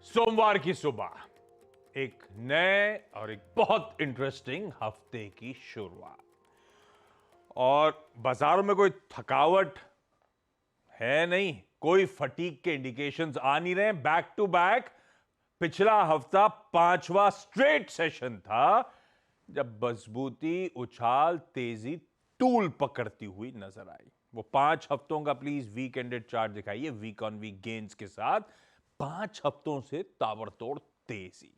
सोमवार की सुबह एक नए और एक बहुत इंटरेस्टिंग हफ्ते की शुरुआत। और बाजारों में कोई थकावट है नहीं, कोई फटीग के इंडिकेशंस आ नहीं रहे। बैक टू बैक पिछला हफ्ता पांचवा स्ट्रेट सेशन था जब मजबूती, उछाल, तेजी टूल पकड़ती हुई नजर आई। वो 5 हफ्तों का प्लीज वीक एंडेड चार्ट दिखाइए, वीक ऑन वीक गेन्स के साथ। 5 हफ्तों से ताबड़तोड़ तेजी,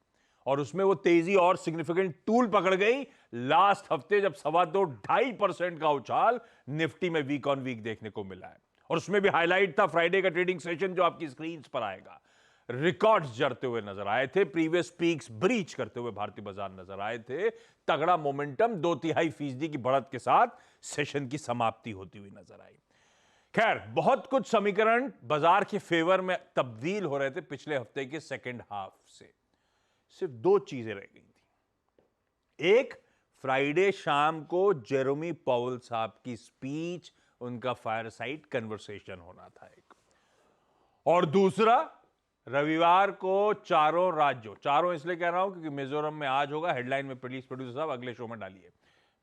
और उसमें वो तेजी और सिग्निफिकेंट टूल पकड़ गई लास्ट हफ्ते जब 2.25% का उछाल निफ्टी में वीक ऑन वीक देखने को मिला है। और उसमें भी हाईलाइट था फ्राइडे का ट्रेडिंग सेशन जो आपकी स्क्रीन पर आएगा। रिकॉर्ड्स जड़ते हुए नजर आए थे, प्रीवियस पीक्स ब्रीच करते हुए भारतीय बाजार नजर आए थे। तगड़ा मोमेंटम 2.5% की बढ़त के साथ सेशन की समाप्ति होती हुई नजर आई। खैर, बहुत कुछ समीकरण बाजार के फेवर में तब्दील हो रहे थे पिछले हफ्ते के सेकेंड हाफ से। सिर्फ 2 चीजें रह गई थी। एक, फ्राइडे शाम को जेरोमी पॉवेल साहब की स्पीच, उनका फायरसाइड कन्वर्सेशन होना था एक। और दूसरा, रविवार को चारों राज्यों, चारों इसलिए कह रहा हूं क्योंकि मिजोरम में आज होगा, हेडलाइन में प्लीज प्रोड्यूसर साहब अगले शो में डालिए,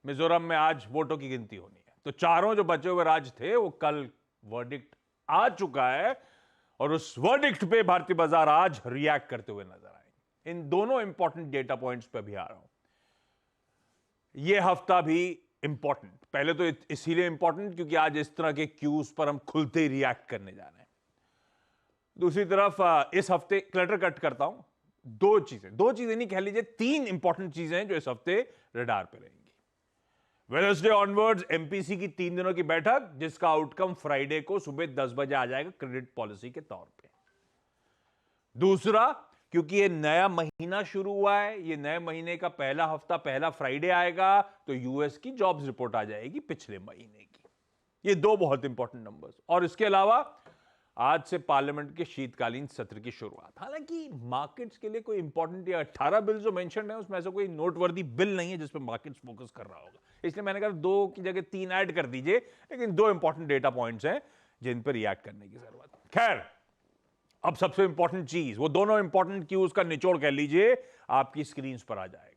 मिजोरम में आज वोटों की गिनती होनी है। तो चारों जो बचे हुए राज्य थे वो कल वर्डिक्ट आ चुका है, और उस वर्डिक्ट पे भारतीय बाजार आज रिएक्ट करते हुए नजर आए। इन दोनों इंपॉर्टेंट डेटा पॉइंट्स पे भी आ रहा हूं। यह हफ्ता भी इंपॉर्टेंट, पहले तो इसीलिए इंपॉर्टेंट क्योंकि आज इस तरह के क्यूज पर हम खुलते ही रिएक्ट करने जा रहे हैं। दूसरी तरफ इस हफ्ते क्लटर कट करता हूं, दो चीजें नहीं कह लीजिए, 3 इंपॉर्टेंट चीजें हैं जो इस हफ्ते रडार पे रहेंगी। वेडनेसडे ऑनवर्ड्स एमपीसी की 3 दिनों की बैठक, जिसका आउटकम फ्राइडे को सुबह 10 बजे आ जाएगा क्रेडिट पॉलिसी के तौर पे। दूसरा, क्योंकि ये नया महीना शुरू हुआ है, ये नए महीने का पहला हफ्ता पहला फ्राइडे आएगा, तो यूएस की जॉब्स रिपोर्ट आ जाएगी पिछले महीने की। ये 2 बहुत इंपॉर्टेंट नंबर्स। और इसके अलावा आज से पार्लियामेंट के शीतकालीन सत्र की शुरुआत। हालांकि मार्केट्स के लिए कोई इंपॉर्टेंट, या 18 बिल जो मेंशन है उसमें ऐसा कोई नोटवर्दी बिल नहीं है जिसपे मार्केट्स फोकस कर रहा होगा, इसलिए मैंने कहा 2 की जगह 3 ऐड कर दीजिए। लेकिन 2 इंपॉर्टेंट डेटा पॉइंट्स हैं जिन पर रिएक्ट करने की जरूरत है। खैर, अब सबसे इंपॉर्टेंट चीज, वो दोनों इंपॉर्टेंट क्यूज का निचोड़ कह लीजिए, आपकी स्क्रीन पर आ जाएगा।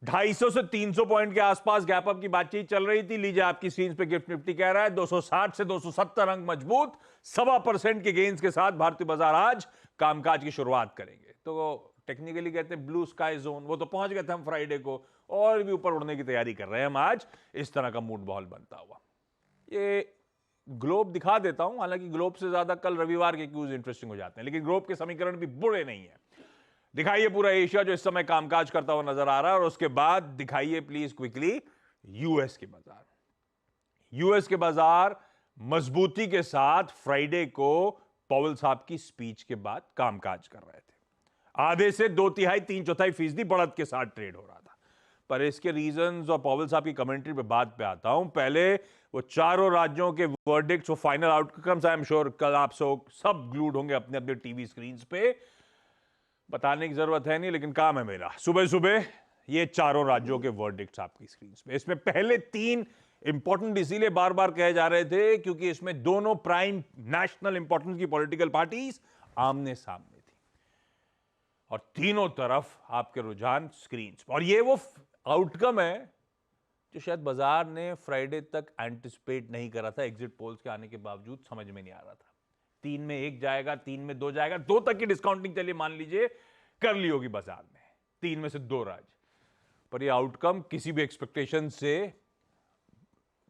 250 से 300 पॉइंट के आसपास गैप अप की बातचीत चल रही थी। लीजिए आपकी स्क्रीन पे गिफ्ट निफ्टी कह रहा है 260 से 270 अंक मजबूत, 1.25% के गेन्स के साथ भारतीय बाजार आज कामकाज की शुरुआत करेंगे। तो टेक्निकली कहते हैं ब्लू स्काई जोन, वो तो पहुंच गए थे हम फ्राइडे को, और भी ऊपर उड़ने की तैयारी कर रहे हैं हम आज। इस तरह का मूड माहौल बनता हुआ ये ग्लोब दिखा देता हूं। हालांकि ग्लोब से ज्यादा कल रविवार के क्यूज इंटरेस्टिंग हो जाते हैं, लेकिन ग्लोब के समीकरण भी बुरे नहीं है। दिखाइए पूरा एशिया जो इस समय कामकाज करता हुआ नजर आ रहा है, और उसके बाद दिखाइए प्लीज क्विकली यूएस के बाजार। यूएस के बाजार मजबूती के साथ फ्राइडे को पॉवेल साहब की स्पीच के बाद कामकाज कर रहे थे। आधे से 2/3-3/4% बढ़त के साथ ट्रेड हो रहा था। पर इसके रीजंस और पॉवेल साहब की कमेंट्री पे बात पे आता हूं। पहले वो चारों राज्यों के वर्डिक्ट्स, वो final outcomes, I am sure कल आप सब ग्लूड होंगे अपने अपने टीवी स्क्रीन पे, बताने की जरूरत है नहीं, लेकिन काम है मेरा। सुबह सुबह ये चारों राज्यों के वर्डिक्ट्स आपकी स्क्रीन पे। इसमें पहले 3 इंपॉर्टेंट इसीलिए बार बार कहे जा रहे थे क्योंकि इसमें दोनों प्राइम नेशनल इंपॉर्टेंस की पॉलिटिकल पार्टीज आमने सामने थी, और तीनों तरफ आपके रुझान स्क्रीन पर। और ये वो आउटकम है जो शायद बाजार ने फ्राइडे तक एंटिसिपेट नहीं करा था। एग्जिट पोल्स के आने के बावजूद समझ में नहीं आ रहा था 3 में 1 जाएगा, 3 में 2 जाएगा, 2 तक की डिस्काउंटिंग चलिए मान लीजिए कर ली होगी बाजार ने, 3 में से 2 राज्य। पर यह आउटकम किसी भी एक्सपेक्टेशन से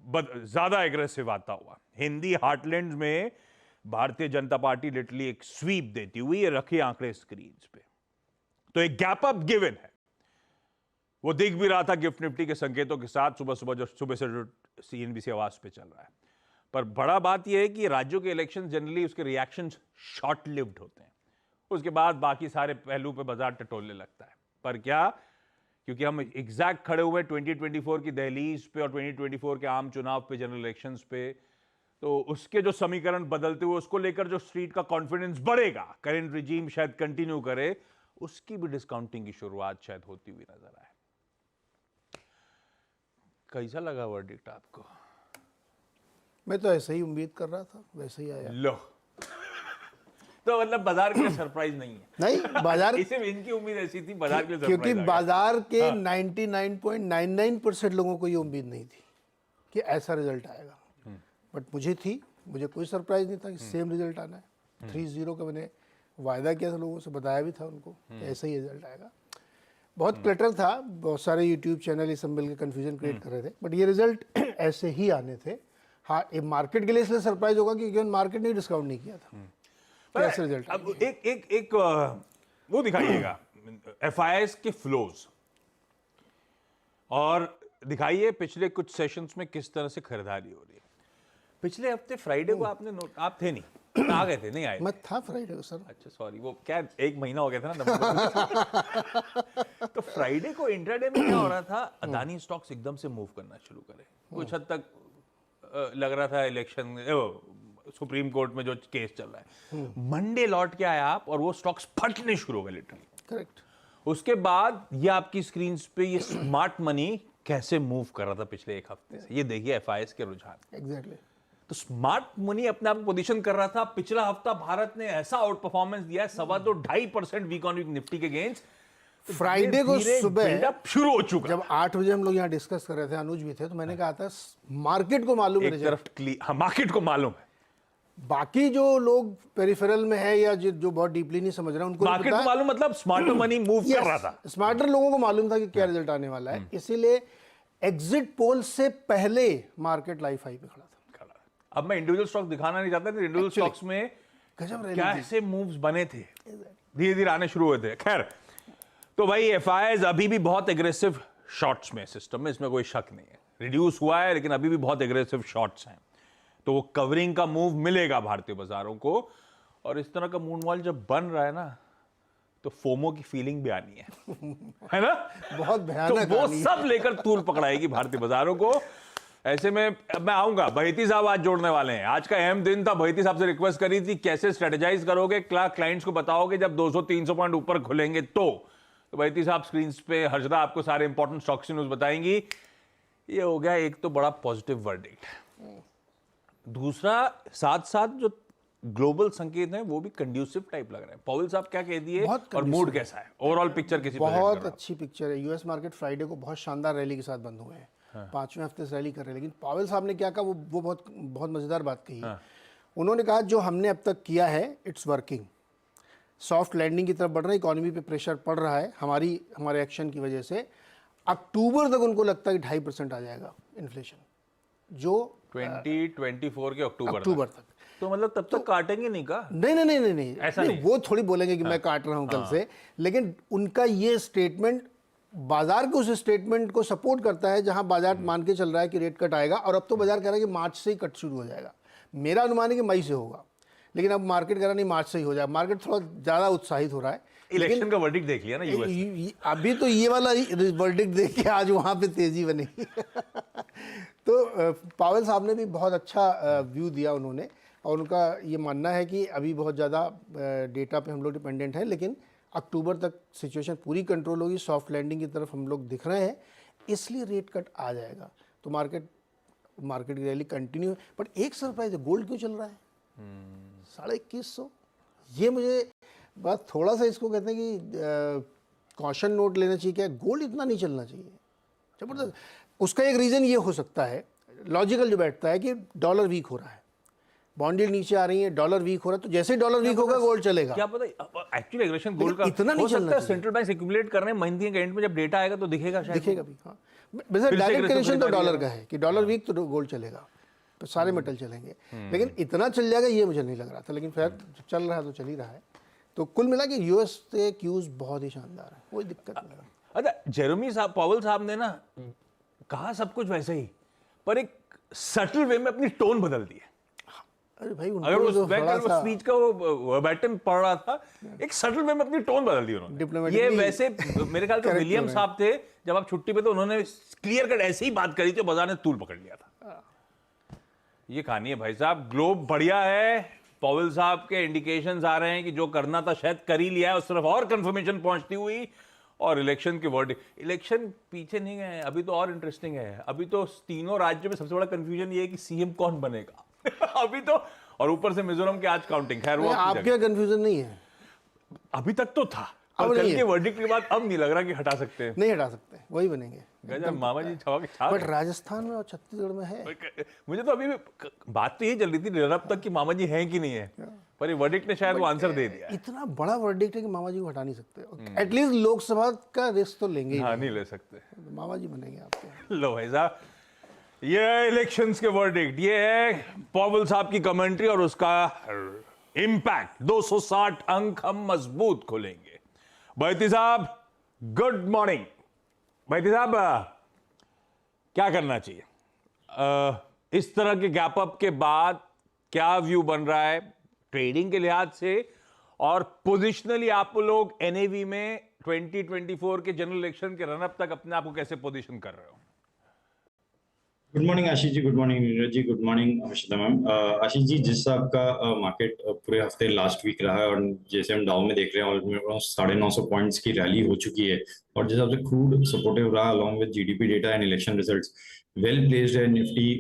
ज्यादा एग्रेसिव आता हुआ। हिंदी हार्टलैंड में भारतीय जनता पार्टी लिटरली एक स्वीप देती हुई, ये रखे आंकड़े स्क्रीन पे, तो एक गैप अप गिवन है। वो दिख भी रहा था गिफ्ट निफ्टी के संकेतों के साथ सुबह से जो सीएनबीसी आवाज पे चल रहा है। पर बड़ा बात यह है कि राज्यों के इलेक्शन जनरली उसके रिएक्शन शॉर्ट लिव्ड होते हैं, उसके बाद बाकी सारे पहलू पे बाजार टटोलने लगता है। पर क्या, क्योंकि हम एग्जैक्ट खड़े हुए 2024 की दहलीज पे और 2024 के आम चुनाव पे, जनरल इलेक्शंस पे, तो उसके जो समीकरण बदलते हुए उसको लेकर जो स्ट्रीट का कॉन्फिडेंस बढ़ेगा, करंट रिजीम शायद कंटिन्यू करे, उसकी भी डिस्काउंटिंग की शुरुआत शायद होती हुई नजर आए। कैसा लगा वर्डिक्ट आपको? मैं तो ऐसे ही उम्मीद कर रहा था, वैसे ही आया। लो, तो मतलब बाजार के लिए सरप्राइज नहीं है। नहीं, बाजार इसे इनकी उम्मीद ऐसी थी, बाजार के लिए क्योंकि सरप्राइज बाजार के 99.99% लोगों को ये उम्मीद नहीं थी कि ऐसा रिजल्ट आएगा, बट मुझे थी, मुझे कोई सरप्राइज नहीं था कि सेम रिजल्ट आना है। 3-0 का मैंने वायदा किया था, लोगों से बताया भी था उनको कि ऐसा ही रिजल्ट आएगा। बहुत क्लटर था, बहुत सारे यूट्यूब चैनल ये सब मिलकर कन्फ्यूजन क्रिएट कर रहे थे, बट ये रिजल्ट ऐसे ही आने थे। हाँ, ये मार्केट के लिए इसलिए सरप्राइज होगा क्योंकि मार्केट ने डिस्काउंट नहीं किया था। पर ऐसे रिजल्ट अब एक वो दिखाइएगा एफआईआईज के फ्लोज, और दिखाइए पिछले कुछ सेशंस में किस तरह से खरीदारी हो रही है। पिछले हफ्ते फ्राइडे को आपने नोट, आप थे नहीं, आ गए थे, नहीं आए मैं था फ्राइडे को सर। अच्छा सॉरी, वो क्या 1 महीना हो गया था ना। तो फ्राइडे को इंट्राडे में क्या हो रहा था, अदानी स्टॉक्स एकदम से मूव करना शुरू करे। कुछ हद तक लग रहा था इलेक्शन, सुप्रीम कोर्ट में जो केस चल रहा है, मंडे लौट के आया आप और वो स्टॉक्स फटने शुरू हो गए लिटरली। करेक्ट। उसके बाद ये आपकी स्क्रीन पे ये स्मार्ट मनी कैसे मूव कर रहा था पिछले 1 हफ्ते से, ये देखिए एफआईआईज के रुझान। एग्जैक्टली। तो स्मार्ट मनी अपने आप को पोजीशन कर रहा था। पिछला हफ्ता भारत ने ऐसा आउट परफॉर्मेंस दिया है, 2.25% वीक ऑन वीक निफ्टी के गेन्स। फ्राइडे को सुबह शुरू हो चुका, जब 8 बजे हम लोग यहाँ डिस्कस कर रहे थे, अनुज भी थे, तो मैंने कहा था मार्केट को मालूम है, एक तरफ हाँ, मार्केट को मालूम है, बाकी जो लोग पेरिफेरल में है या जो बहुत डीपली नहीं समझ रहे हैं उनको मार्केट को मालूम, मतलब स्मार्टर मनी मूव कर रहा था। स्मार्टर लोगों को मालूम था कि क्या रिजल्ट आने वाला है, इसीलिए एग्जिट पोल से पहले मार्केट लाइफ हाई पे खड़ा था। अब मैं इंडिविजुअल स्टॉक दिखाना नहीं चाहता, इंडिविजुअल स्टॉक्स में कैसे मूव्स बने थे, धीरे धीरे आने शुरू हुए थे। खैर, तो भाई एफआईआईज अभी भी बहुत एग्रेसिव शॉर्ट्स में सिस्टम में, इसमें कोई शक नहीं है। रिड्यूस हुआ है लेकिन अभी भी बहुत एग्रेसिव शॉर्ट्स हैं, तो वो कवरिंग का मूव मिलेगा भारतीय बाजारों को। और इस तरह का मून वॉल जब बन रहा है ना, तो फोमो की फीलिंग भी आनी है ना, बहुत भयानक। तो वो सब लेकर तूल पकड़ाएगी भारतीय बाजारों को। ऐसे में अब मैं आऊंगा, बहेती साहब आज जोड़ने वाले हैं, आज का अहम दिन था। बहेती साहब से रिक्वेस्ट करी थी कैसे स्ट्रेटेजाइज करोगे, क्लाइंट्स को बताओगे जब 200-300 पॉइंट ऊपर खुलेंगे तो बहेती साहब स्क्रीन पे हर्षदा आपको सारे इंपॉर्टेंट स्टॉक्स की न्यूज बताएंगी। ये हो गया एक तो बड़ा पॉजिटिव वर्डिक्ट। दूसरा, साथ साथ जो ग्लोबल संकेत हैं वो भी कंड्यूसिव टाइप लग रहे हैं। पॉवेल साहब क्या कह दिए और मूड कैसा है, ओवरऑल पिक्चर किसी बहुत अच्छी पिक्चर है। यूएस मार्केट फ्राइडे को बहुत शानदार रैली के साथ बंद हुए हैं। हाँ। 5वें हफ्ते से रैली कर रहे हैं, लेकिन पॉवेल साहब ने क्या कहा, वो बहुत मजेदार बात कही। हाँ। उन्होंने कहा जो हमने अब तक किया है इट्स वर्किंग, सॉफ्ट लैंडिंग की तरफ बढ़ रहा है, इकोनॉमी पे प्रेशर पड़ रहा है हमारे एक्शन की वजह से। अक्टूबर तक उनको लगता है कि 2.5% आ जाएगा इन्फ्लेशन, जो 2024 के अक्टूबर तक। तो मतलब तब तक काटेंगे नहीं का? नहीं, ऐसा नहीं। वो थोड़ी बोलेंगे कि मैं काट रहा हूं कल से, लेकिन उनका ये स्टेटमेंट बाजार के उस स्टेटमेंट को सपोर्ट करता है जहां बाजार मान के चल रहा है कि रेट कट आएगा, और अब तो बाजार कह रहा है कि मार्च से ही कट शुरू हो जाएगा। मेरा अनुमान है कि मई से होगा, लेकिन अब मार्केट कह रहा नहीं मार्च से ही हो जाएगा। मार्केट थोड़ा ज़्यादा उत्साहित हो रहा है। इलेक्शन का वर्डिक्ट देख लिया ना यूएस, अभी तो ये वाला वर्डिक्ट देख के आज वहाँ पे तेजी बनी। तो पावेल साहब ने भी बहुत अच्छा व्यू दिया उन्होंने, और उनका ये मानना है कि अभी बहुत ज़्यादा डेटा पे हम लोग डिपेंडेंट हैं, लेकिन अक्टूबर तक सिचुएशन पूरी कंट्रोल होगी, सॉफ्ट लैंडिंग की तरफ हम लोग दिख रहे हैं, इसलिए रेट कट आ जाएगा। तो मार्केट की रैली कंटिन्यू। बट एक सरप्राइज है, गोल्ड क्यों चल रहा है 2150? ये मुझे बात थोड़ा सा इसको कहते हैं कि कॉशन नोट लेना चाहिए, क्या गोल्ड इतना नहीं चलना चाहिए, जबरदस्त। उसका एक रीज़न ये हो सकता है, लॉजिकल जो बैठता है कि डॉलर वीक हो रहा है, बॉन्ड यील्ड नीचे आ रही है, डॉलर वीक हो रहा है, तो जैसे ही डॉलर वीक होगा गोल्ड चलेगा। क्या पता एक्चुअली एग्रेशन गोल्ड का इतना नहीं चलना चाहिए। सेंट्रल बैंक एक्यूमुलेट कर रहे हैं, महीने के एंड में जब डेटा आएगा तो दिखेगा, शायद दिखेगा भी। हाँ, वैसे डायरेक्ट कनेक्शन तो डॉलर का है कि डॉलर वीक तो गोल्ड चलेगा, तो सारे मेटल चलेंगे, लेकिन इतना चल जाएगा ये मुझे नहीं लग रहा था, लेकिन फिर चल रहा है तो चल ही रहा है। तो कुल मिला के यूएस से क्यूज बहुत ही शानदार है, कोई दिक्कत नहीं है। अच्छा, जेरेमी साहब, पॉवेल साहब ने ना कहा सब कुछ वैसे ही, पर एक सटल वे में अपनी टोन बदल दी है। अरे भाई, अगर वो स्पीच का वो वर्बैटिम पढ़ रहा था, एक सटल वे में अपनी टोन बदल दी उन्होंने। ये वैसे मेरे ख्याल से विलियम साहब थे जब आप छुट्टी पे, तो उन्होंने क्लियर कट ऐसे ही बात करी थी, बाजार ने तूल पकड़ लिया था। ये कहानी है भाई साहब, ग्लोब बढ़िया है, पॉवेल साहब के इंडिकेशंस आ रहे हैं कि जो करना था शायद कर ही लिया है, उस तरफ और कंफर्मेशन पहुंचती हुई, और इलेक्शन के वर्डिक्ट। इलेक्शन पीछे नहीं गए, अभी तो और इंटरेस्टिंग है। अभी तो तीनों राज्यों में सबसे बड़ा कंफ्यूजन ये है कि सीएम कौन बनेगा। अभी तो, और ऊपर से मिजोरम के आज काउंटिंग। खैर वो नहीं, अपनी आपके कंफ्यूजन नहीं है, अभी तक तो था, अब पर कल नहीं के है। वर्डिक्ट के बाद अब नहीं लग रहा कि हटा सकते हैं। नहीं हटा सकते, वही बनेंगे। गजब, मामा जी छावा के छाप बट हैं। राजस्थान में और छत्तीसगढ़ में है। मुझे तो अभी भी बात तो यही चल रही थी रनअप तक कि मामा जी हैं कि नहीं है, पर ये वर्डिक्ट ने शायद वो आंसर दे दिया है। इतना बड़ा वर्डिक्ट है कि मामा जी को हटा नहीं सकते। एटलीस्ट लोकसभा का रिस्क तो लेंगे ही हाँ, नहीं। नहीं ले सकते। तो मामा जी बनेंगे आपके। लो भाई साहब, ये है इलेक्शंस के वर्डिक्ट, ये है पॉवल साहब की कमेंट्री और उसका इंपैक्ट। 260 अंक हम मजबूत खोलेंगे। बैती साहब गुड मॉर्निंग। बैती साहब क्या करना चाहिए इस तरह के गैप अप के बाद? क्या व्यू बन रहा है ट्रेडिंग के लिहाज से, और पोजिशनली आप लोग एनएवी में 2024 के जनरल इलेक्शन के रनअप तक अपने आप को कैसे पोजीशन कर रहे हो? Good morning Ashish ji, good morning Neeraj ji, good morning अमिषिता ma'am. Ashish ji, जिस हिसाब का मार्केट पूरे हफ्ते लास्ट वीक रहा है और जैसे हम डाउ में देख रहे हैं ऑलमोस्ट 950 पॉइंट्स की रैली हो चुकी है, और जिस हिसाब से क्रूड सपोर्टिव रहा along with GDP data and election results, well placed है निफ्टी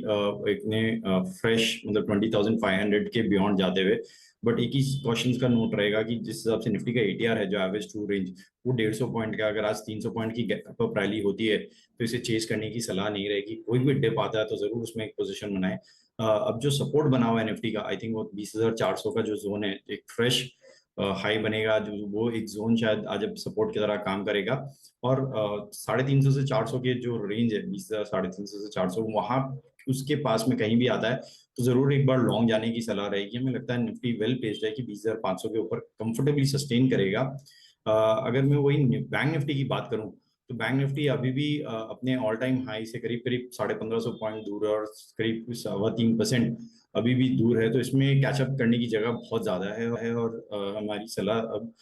इतने फ्रेश मतलब 20,500 के बियॉन्ड जाते हुए। बट एक ही क्वेश्चन का नोट रहेगा कि जिस हिसाब से निफ्टी का एटीआर है जो एवरेज टू रेंज वो 150 पॉइंट का, अगर आज 300 पॉइंट की गैप अप रैली होती है तो इसे चेज करने की सलाह नहीं रहेगी। कोई भी डिप आता है तो जरूर उसमें एक पोजीशन बनाए। अब जो सपोर्ट बना हुआ है निफ्टी का, आई थिंक वो 20,400 का जो जोन है, एक फ्रेश हाई बनेगा, जो वो एक जोन शायद आज अब सपोर्ट की तरह काम करेगा। और 350 से 400 के जो रेंज है, 20,000 350 से 400, वहां उसके पास में कहीं भी आता है तो जरूर एक बार लॉन्ग जाने की सलाह रहेगी। हमें लगता है निफ्टी वेल प्लेस्ड है कि 20,500 के ऊपर कंफर्टेबली सस्टेन करेगा। अगर मैं वही बैंक निफ्टी की बात करूं तो बैंक निफ्टी अभी भी अपने ऑल टाइम हाई से करीब करीब 1550 पॉइंट दूर है और करीब 3.25% अभी भी दूर है। तो इसमें कैचअप करने की जगह बहुत ज्यादा है और हमारी सलाह अब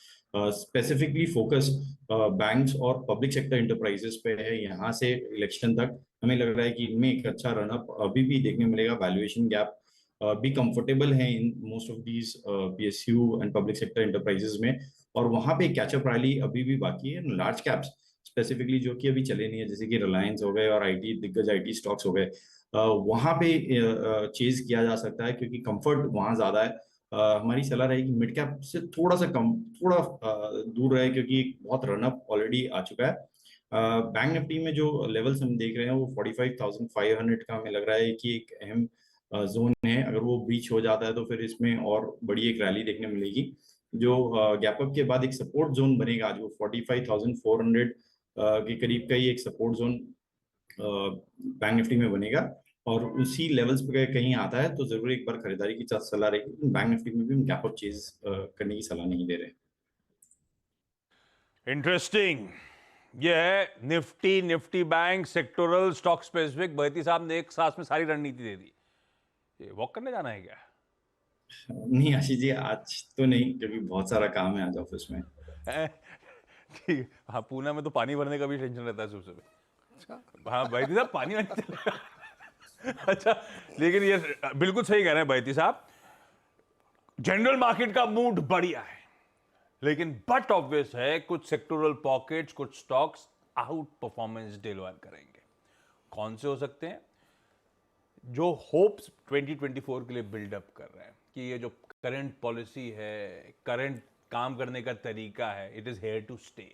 स्पेसिफिकली फोकस बैंक्स और पब्लिक सेक्टर इंटरप्राइजेस पे है। यहाँ से इलेक्शन तक हमें लग रहा है कि इनमें एक अच्छा रनअप अभी भी देखने मिलेगा। वैल्यूएशन गैप भी कंफर्टेबल है in most of these PSU and public sector enterprises में, और वहां पे कैचअप रैली अभी भी बाकी है। लार्ज कैप्स स्पेसिफिकली जो कि अभी चले नहीं है, जैसे कि रिलायंस हो गए और आईटी दिग्गज आईटी स्टॉक्स हो गए, वहां पे चेज किया जा सकता है क्योंकि कंफर्ट वहां ज्यादा है। हमारी सलाह रहेगी मिड कैप से थोड़ा सा कम, थोड़ा दूर रहे क्योंकि बहुत रनअप ऑलरेडी आ चुका है। बैंक निफ्टी में जो लेवल्स हम देख रहे हैं वो 45,500 का हमें लग रहा है कि एक अहम जोन है। अगर वो ब्रीच हो जाता है तो फिर इसमें और बड़ी एक रैली देखने मिलेगी। जो गैप अप के बाद एक सपोर्ट जोन बनेगा आज वो 45,400 के करीब का ही एक सपोर्ट जोन बैंक निफ्टी में बनेगा, और उसी लेवल्स पे कहीं आता है तो जरूर एक बार खरीदारी की सलाह रहेगी। बैंक निफ्टी में भी हम गैप अप चेज करने की सलाह नहीं दे रहे। इंटरेस्टिंग। ये है Nifty, Nifty bank, sectoral, stock specific. बहती साहब ने एक सांस में सारी रणनीति दे दी। ये वॉक करने जाना है क्या? नहीं आशीष जी, आज तो नहीं क्योंकि बहुत सारा काम है आज ऑफिस में। ठीक। हाँ, पूना में तो पानी भरने का भी टेंशन रहता है सुबह। हाँ बहती साहब, पानी वानी चलेगा। अच्छा, लेकिन ये बिल्कुल सही कह रहे हैं बहती साहब, जनरल मार्केट का मूड बढ़िया है, लेकिन बट ऑब्वियस है कुछ सेक्टोरल पॉकेट्स, कुछ स्टॉक्स आउट परफॉर्मेंस डिलीवर करेंगे। कौन से हो सकते हैं? जो होप्स 2024 के लिए बिल्डअप कर रहे हैं कि ये जो करंट पॉलिसी है, करंट काम करने का तरीका है, it is here to stay.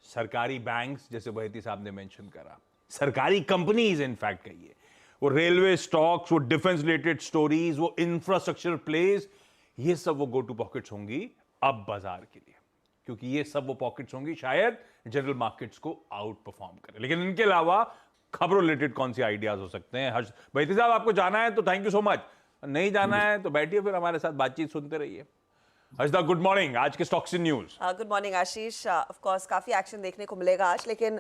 सरकारी बैंक्स, जैसे बहती साहब ने मेंशन करा, सरकारी कंपनीज इनफैक्ट कहिए, वो रेलवे स्टॉक्स, वो डिफेंस रिलेटेड स्टोरीज, वो इंफ्रास्ट्रक्चर प्लेज, ये सब वो गो टू पॉकेट्स होंगी अब बाजार के लिए, क्योंकि ये सब वो पॉकेट्स होंगी शायद जनरल मार्केट्स को आउट परफॉर्म करें। लेकिन इनके अलावा खबरों रिलेटेड कौन सी आइडियाज हो सकते हैं? हर्ष बैती साहब, आपको जाना है तो थैंक यू सो मच, नहीं जाना है तो बैठिए फिर हमारे साथ बातचीत सुनते रहिए। Harshada, good morning. आज के stocks in news. Good morning Ashish. Of course काफी एक्शन देखने को मिलेगा आज, लेकिन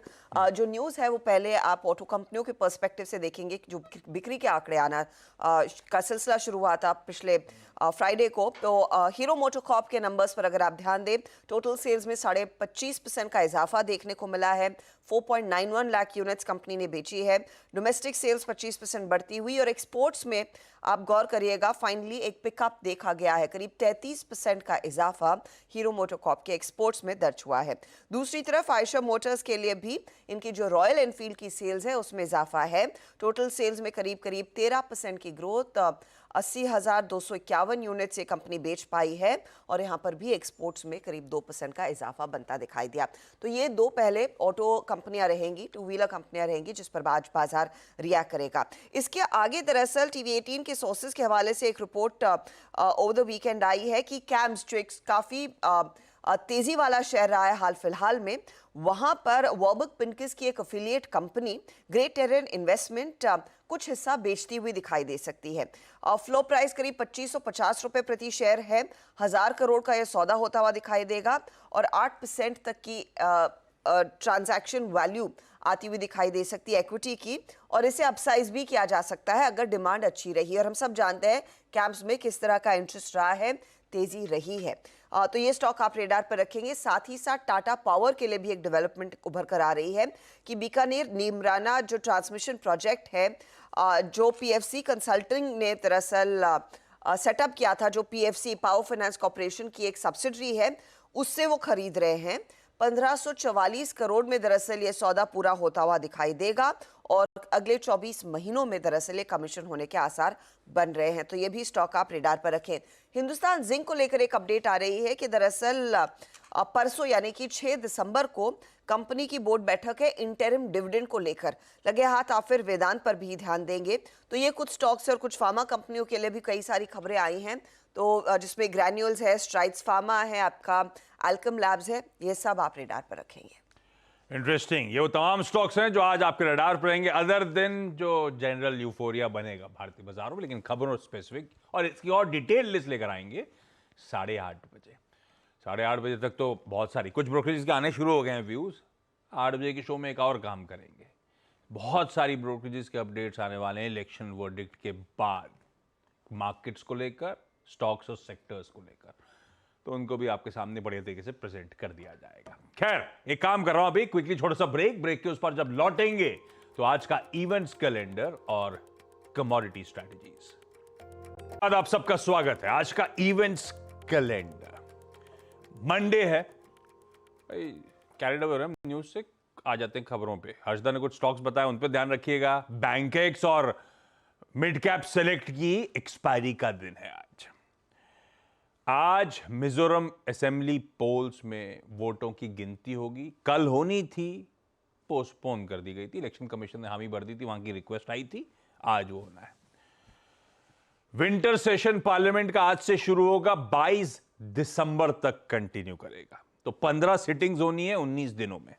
जो न्यूज है वो पहले आप ऑटो कंपनियों के पर्सपेक्टिव से देखेंगे। जो बिक्री के आंकड़े आना का सिलसिला शुरू हुआ था पिछले फ्राइडे को, तो हीरो मोटोकॉर्प के नंबर्स पर अगर आप ध्यान दें, टोटल सेल्स में 25.5% का इजाफा देखने को मिला है। 4.91 लाख यूनिट्स कंपनी ने बेची है। डोमेस्टिक सेल्स 25% बढ़ती हुई, और एक्सपोर्ट्स में आप गौर करिएगा, फाइनली एक पिकअप देखा गया है। करीब 33% का इजाफा हीरो मोटोकॉर्प के एक्सपोर्ट्स में दर्ज हुआ है। दूसरी तरफ आयशर मोटर्स के लिए भी इनकी जो रॉयल एनफील्ड की सेल्स है उसमें इजाफा है। टोटल सेल्स में करीब 13% की ग्रोथ 80,251 यूनिट्स ये कंपनी बेच पाई है और यहाँ पर भी एक्सपोर्ट्स में करीब 2% का इजाफा बनता दिखाई दिया। तो ये दो पहले ऑटो कंपनियां रहेंगी, टू व्हीलर कंपनियां रहेंगी जिस पर आज बाजार रिएक्ट करेगा। इसके आगे दरअसल TV18 के सोर्सेज के हवाले से एक report over the weekend I है कि कैम्स जो एक काफ़ी तेजी वाला शहर रहा है हाल फिलहाल में, वहां पर वॉर्बर्ग पिंकिस की एक affiliate company great terrain investment कुछ हिस्सा बेचती हुई दिखाई दे सकती है। फ्लो प्राइस करीब 2550 रुपए प्रति शेयर है। 1000 करोड़ का यह सौदा होता हुआ दिखाई देगा और 8% तक की ट्रांजैक्शन वैल्यू आती हुई दिखाई दे सकती है इक्विटी की, और इसे अपसाइज भी किया जा सकता है अगर डिमांड अच्छी रही। और हम सब जानते हैं कैम्प्स में किस तरह का इंटरेस्ट रहा है, तेजी रही है। तो ये स्टॉक आप रेडार पर रखेंगे। साथ ही साथ टाटा पावर के लिए भी एक डेवलपमेंट उभर कर आ रही है कि बीकानेर नीमराना जो ट्रांसमिशन प्रोजेक्ट है, जो PFC कंसल्टिंग ने दरअसल सेटअप किया था, जो PFC पावर फाइनेंस कॉर्पोरेशन की एक सब्सिडरी है, उससे वो खरीद रहे हैं। 1544 करोड़ में दरअसल ये सौदा पूरा होता हुआ दिखाई देगा और अगले 24 महीनों में दरअसल ये कमीशन होने के आसार बन रहे हैं। तो ये भी स्टॉक आप रेडार पर रखें। हिंदुस्तान जिंक को लेकर एक अपडेट आ रही है कि दरअसल परसों यानी कि 6 दिसंबर को कंपनी की बोर्ड बैठक है इंटरिम डिविडेंड को लेकर। लगे हाथ आप फिर वेदांत पर भी ध्यान देंगे। तो ये कुछ स्टॉक्स और कुछ फार्मा कंपनियों के लिए भी कई सारी खबरें आई हैं, तो जिसमें ग्रैन्यूल्स है, स्ट्राइड्स फार्मा है, आपका एल्केम लैब्स है, ये सब आप रेडार पर रखेंगे। इंटरेस्टिंग, ये वो तमाम स्टॉक्स हैं जो आज आपके रडार पर रहेंगे, अदर दिन जो जनरल यूफोरिया बनेगा भारतीय बाजारों में। लेकिन खबरों स्पेसिफिक और इसकी और डिटेल लिस्ट लेकर आएंगे 8:30 बजे। 8:30 बजे तक तो बहुत सारी कुछ ब्रोकरेज के आने शुरू हो गए हैं व्यूज। 8 बजे के शो में एक और काम करेंगे, बहुत सारी ब्रोकरेजेस के अपडेट्स आने वाले हैं इलेक्शन वर्डिक्ट के बाद, मार्केट्स को लेकर, स्टॉक्स और सेक्टर्स को लेकर, तो उनको भी आपके सामने बढ़िया तरीके से प्रेजेंट कर दिया जाएगा। खैर, एक काम कर रहा हूं अभी क्विकली, छोटा सा ब्रेक के उस पर जब लौटेंगे तो आज का इवेंट्स कैलेंडर और कमोडिटी स्ट्रैटेजीज। आज आप सबका स्वागत है। आज का इवेंट्स कैलेंडर, मंडे है भाई, कैलेंडर हो रहा है न्यूज से, आ जाते हैं खबरों पे। हर्षदा ने कुछ स्टॉक्स बताए, उन पर ध्यान रखिएगा। बैंकेक्स और मिड कैप सेलेक्ट की एक्सपायरी का दिन है आज मिजोरम असेंबली पोल्स में वोटों की गिनती होगी। कल होनी थी, पोस्टपोन कर दी गई थी, इलेक्शन कमीशन ने हामी भर दी थी, वहां की रिक्वेस्ट आई थी, आज वो होना है। विंटर सेशन पार्लियामेंट का आज से शुरू होगा, 22 दिसंबर तक कंटिन्यू करेगा, तो 15 सिटिंग्स होनी है 19 दिनों में।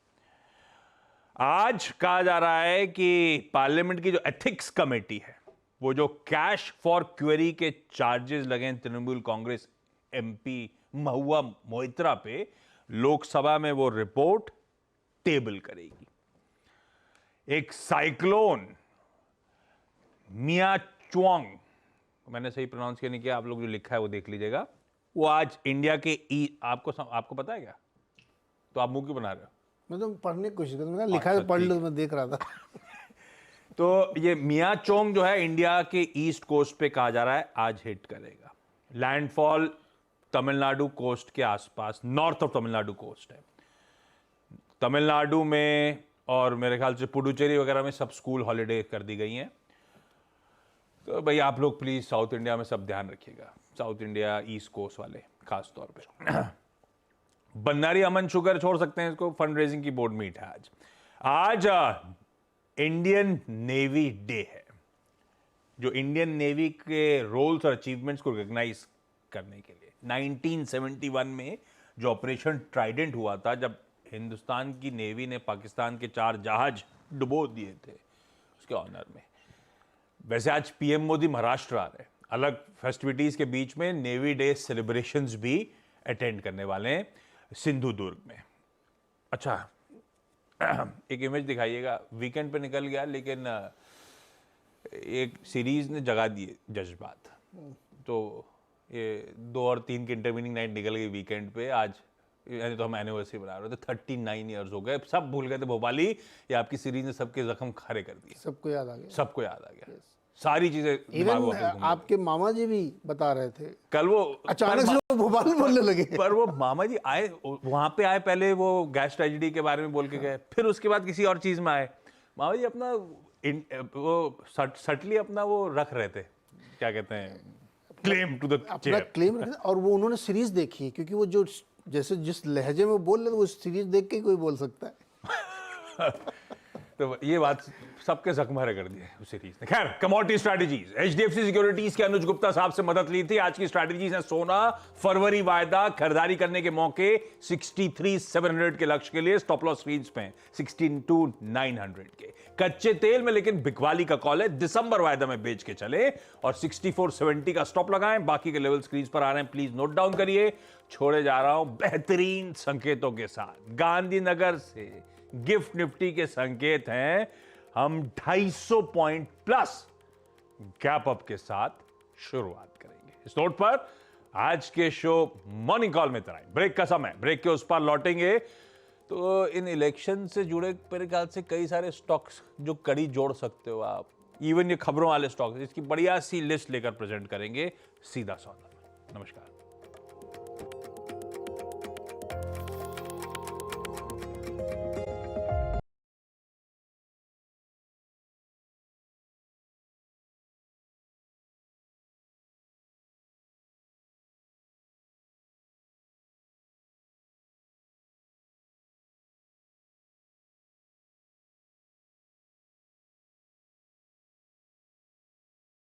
आज कहा जा रहा है कि पार्लियामेंट की जो एथिक्स कमेटी है, वो जो कैश फॉर क्वेरी के चार्जेस लगे हैं तृणमूल कांग्रेस MP महुआ मोइत्रा पे, लोकसभा में वो रिपोर्ट टेबल करेगी। एक साइक्लोन मियाचुआंग, मैंने सही प्रोनाउंस किया नहीं किया, आप लोग जो लिखा है वो देख लीजिएगा, वो आज इंडिया के आपको पता है क्या? तो आप मुंह क्यों बना रहे हो? मैं तो पढ़ने की कोशिश कर रहा था, लिखा है तो पढ़ लो, मैं देख रहा था। तो ये मियाचोंग जो है इंडिया के ईस्ट कोस्ट पे कहा जा रहा है आज हिट करेगा। लैंडफॉल तमिलनाडु कोस्ट के आसपास, नॉर्थ ऑफ तमिलनाडु कोस्ट है। तमिलनाडु में और मेरे ख्याल से पुडुचेरी वगैरह में सब स्कूल हॉलीडे कर दी गई हैं। तो भाई आप लोग प्लीज साउथ इंडिया में सब ध्यान रखिएगा, साउथ इंडिया ईस्ट कोस्ट वाले खास तौर पे। बन्नारी अमन शुगर छोड़ सकते हैं इसको, फंड रेजिंग की बोर्ड मीट है आज इंडियन नेवी डे है, जो इंडियन नेवी के रोल्स और अचीवमेंट्स को रिकॉग्नाइज करने के लिए 1971 में जो ऑपरेशन ट्राइडेंट हुआ था, जब हिंदुस्तान की नेवी ने पाकिस्तान के 4 जहाज डुबो दिए थे, उसके ऑनर में। वैसे आज PM मोदी महाराष्ट्र आ रहे हैं, अलग फेस्टिविटीज के बीच में नेवी डे सेलिब्रेशंस भी अटेंड करने वाले हैं सिंधु दुर्ग में। अच्छा, एक इमेज दिखाइएगा, वीकेंड पे निकल गया लेकिन एक सीरीज ने जगा दिए जज्बात, तो ये 2 और 3 की इंटरवीनिंग नाइट निकल गई वीकेंड पे। आज यानी तो हम एनिवर्सरी बना रहे थे, 39 ईयर्स हो गए, सब भूल गए थे भोपाली, ये आपकी सीरीज ने सबके जख्म खरे कर दिए, सबको याद आ गया, सबको याद आ गया, सारी चीजें। इवन आपके मामा जी भी बता रहे थे कल, वो अचानक से वो भोपाल बोलने लगे। पर वो मामा जी आए, वहां पे आए, पहले वो गैस ट्रेजेडी के बारे में बोल के गए, फिर उसके बाद किसी और चीज में आए। मामा जी अपना वो सटली अपना वो रख रहे थे क्या कहते हैं, क्लेम टू द अपना चेयर। क्लेम रखना। और वो उन्होंने सीरीज देखी है, क्योंकि वो जो जैसे जिस लहजे में वो बोल रहे थे वो सीरीज देख के ही कोई बोल सकता है। तो ये बात सबके जख्महरे कर दिए उस सीरीज ने। खैर, कमोडिटी स्ट्रैटेजीज, एचडीएफसी सिक्योरिटीज के अनुज गुप्ता साहब से मदद ली थी। आज की स्ट्रैटेजीज है सोना, फरवरी वायदा, खरीदारी करने के मौके 63,700 के लक्ष्य के लिए, स्टॉप लॉस स्क्रीन पे 16,900 के। कच्चे तेल में लेकिन बिकवाली का कॉल है, दिसंबर वायदा में बेच के चले और 6470 का स्टॉप लगाएं। बाकी के लेवल स्क्रीन पर आ रहे हैं, प्लीज नोट डाउन करिए। छोड़े जा रहा हूं बेहतरीन संकेतों के साथ। गांधीनगर से गिफ्ट निफ्टी के संकेत हैं, हम 250 पॉइंट प्लस गैप अप के साथ शुरुआत करेंगे। इस नोट पर आज के शो मॉर्निंग कॉल में इतना ही। ब्रेक का समय, ब्रेक के उस पार लौटेंगे तो इन इलेक्शन से जुड़े मेरे ख्याल से कई सारे स्टॉक्स जो कड़ी जोड़ सकते हो आप, इवन ये खबरों वाले स्टॉक्स, इसकी बढ़िया सी लिस्ट लेकर प्रेजेंट करेंगे सीधा सौदा। नमस्कार।